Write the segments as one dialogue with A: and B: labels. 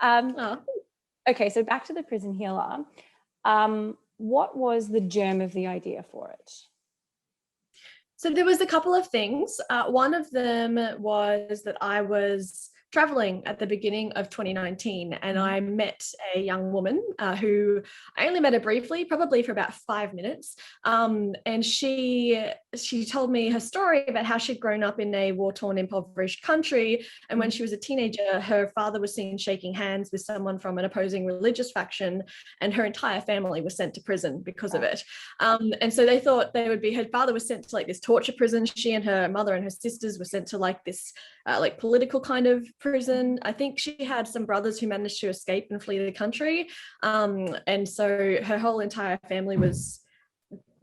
A: Oh.
B: Okay, so back to the prison healer. What was the germ of the idea for it?
A: So there was a couple of things. One of them was that I was traveling at the beginning of 2019, and I met a young woman who I only met her briefly, probably for about 5 minutes. And she told me her story about how she'd grown up in a war-torn, impoverished country. And when she was a teenager, her father was seen shaking hands with someone from an opposing religious faction, and her entire family was sent to prison because of it. And so they thought they would be, her father was sent to like this torture prison. She and her mother and her sisters were sent to like this like political kind of prison. I think she had some brothers who managed to escape and flee the country. And so her whole entire family was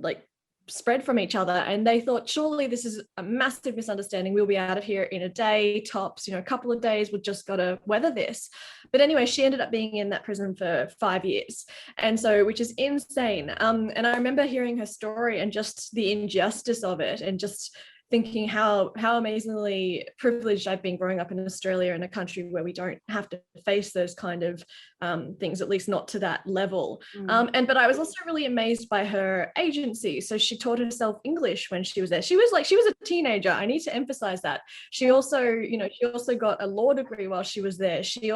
A: like spread from each other, and they thought, surely this is a massive misunderstanding, we'll be out of here in a day tops, a couple of days, we've just got to weather this. But anyway, she ended up being in that prison for 5 years, and so, which is insane. And I remember hearing her story and just the injustice of it, and just thinking how amazingly privileged I've been growing up in Australia, in a country where we don't have to face those kind of things, at least not to that level. But I was also really amazed by her agency. So she taught herself English when she was there. She was a teenager. I need to emphasize that. She also got a law degree while she was there. She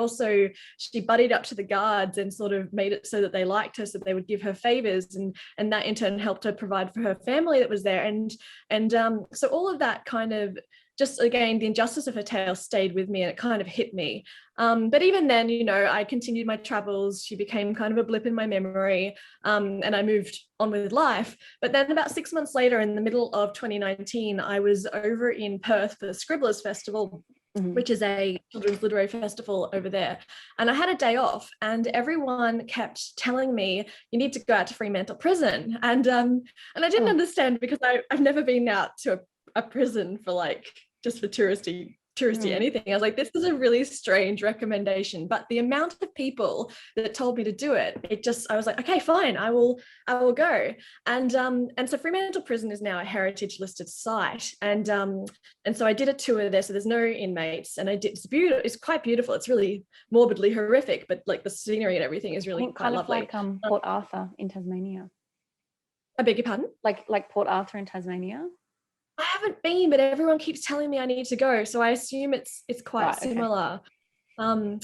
A: buddied up to the guards and sort of made it so that they liked her, so they would give her favors, and that in turn helped her provide for her family that was there. And so all of that kind of, just again, the injustice of her tale stayed with me, and it kind of hit me. But even then, I continued my travels. She became kind of a blip in my memory, and I moved on with life. But then about 6 months later, in the middle of 2019, I was over in Perth for the Scribblers Festival, which is a children's literary festival over there. And I had a day off, and everyone kept telling me, you need to go out to Fremantle prison. And I didn't understand, because I've never been out to a prison for like, just for touristy anything. I was like, this is a really strange recommendation. But the amount of people that told me to do it, I was like, okay, fine, I will go. And so Fremantle Prison is now a heritage listed site. And so I did a tour there. So there's no inmates, and it's quite beautiful. It's really morbidly horrific, but like the scenery and everything is really quite lovely.
B: Like Port Arthur in Tasmania.
A: I beg your pardon?
B: Like Port Arthur in Tasmania.
A: I haven't been, but everyone keeps telling me I need to go, so I assume it's quite similar. Okay.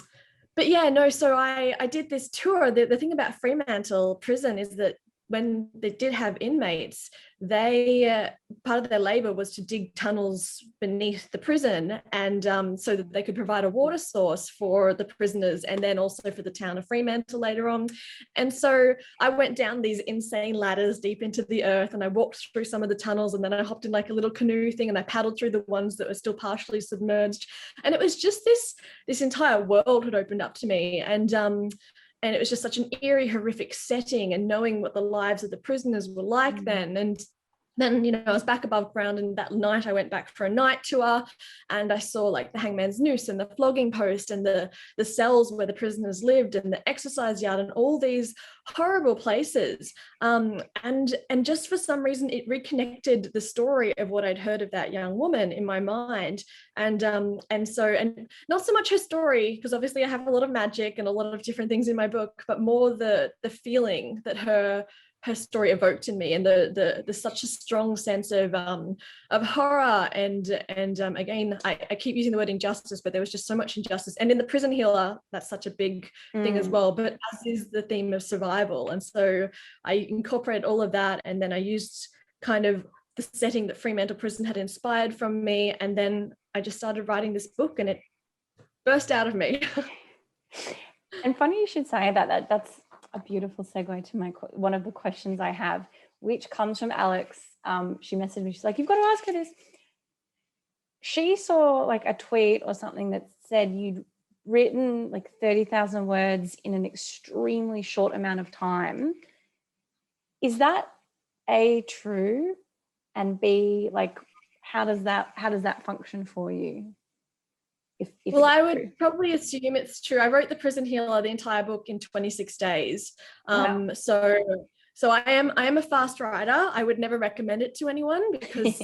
A: But yeah, no, so I did this tour. The thing about Fremantle Prison is that when they did have inmates, they part of their labor was to dig tunnels beneath the prison, and so that they could provide a water source for the prisoners, and then also for the town of Fremantle later on. And so I went down these insane ladders deep into the earth, and I walked through some of the tunnels, and then I hopped in like a little canoe thing, and I paddled through the ones that were still partially submerged. And it was just this entire world had opened up to me. And it was just such an eerie, horrific setting, and knowing what the lives of the prisoners were like then. And then, I was back above ground, and that night I went back for a night tour, and I saw like the hangman's noose and the flogging post and the cells where the prisoners lived and the exercise yard and all these horrible places. And just for some reason, it reconnected the story of what I'd heard of that young woman in my mind. And not so much her story, because obviously I have a lot of magic and a lot of different things in my book, but more the feeling that her story evoked in me, and the such a strong sense of horror, and again, I keep using the word injustice, but there was just so much injustice. And in the prison healer, that's such a big thing as well, but as is the theme of survival. And so I incorporated all of that, and then I used kind of the setting that Fremantle Prison had inspired from me, and then I just started writing this book, and it burst out of me.
B: And funny you should say that. That's a beautiful segue to one of the questions I have, which comes from Alex. She messaged me. She's like, you've got to ask her this. She saw like a tweet or something that said you'd written like 30,000 words in an extremely short amount of time. Is that A, true, and B, like, how does that function for you? Well,
A: I would probably assume it's true. I wrote The Prison Healer, the entire book, in 26 days.
B: Wow.
A: So I am a fast writer. I would never recommend it to anyone, because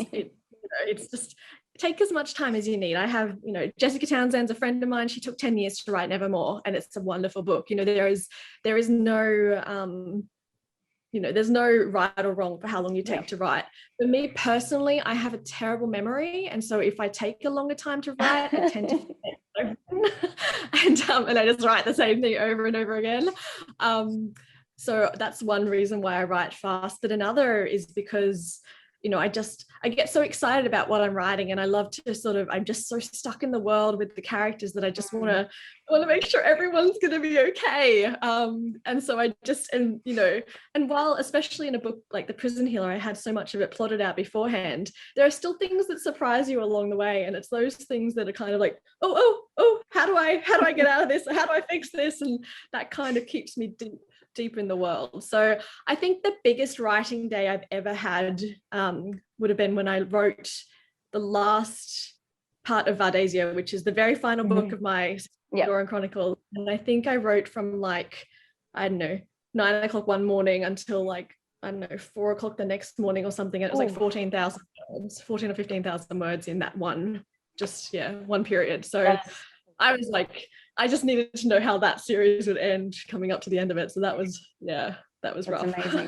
A: it's just, take as much time as you need. I have, Jessica Townsend's a friend of mine. She took 10 years to write Nevermore, and it's a wonderful book. There is no there's no right or wrong for how long you take to write. For me personally, I have a terrible memory, and so if I take a longer time to write, I tend to forget. and I just write the same thing over and over again. So that's one reason why I write fast. But another is because I get so excited about what I'm writing, and I love to I'm just so stuck in the world with the characters that I just want to make sure everyone's going to be okay. And so and while, especially in a book like The Prison Healer, I had so much of it plotted out beforehand, there are still things that surprise you along the way. And it's those things that are kind of like, oh, how do I get out of this? How do I fix this? And that kind of keeps me deep in the world. So I think the biggest writing day I've ever had would have been when I wrote the last part of Vardasia, which is the very final book of my Doran Chronicles. And I think I wrote from 9 o'clock one morning until 4 o'clock the next morning or something. And it was 14,000 words, 14 or 15,000 words in that one period. So I was I just needed to know how that series would end coming up to the end of it. So that was rough.
B: Amazing.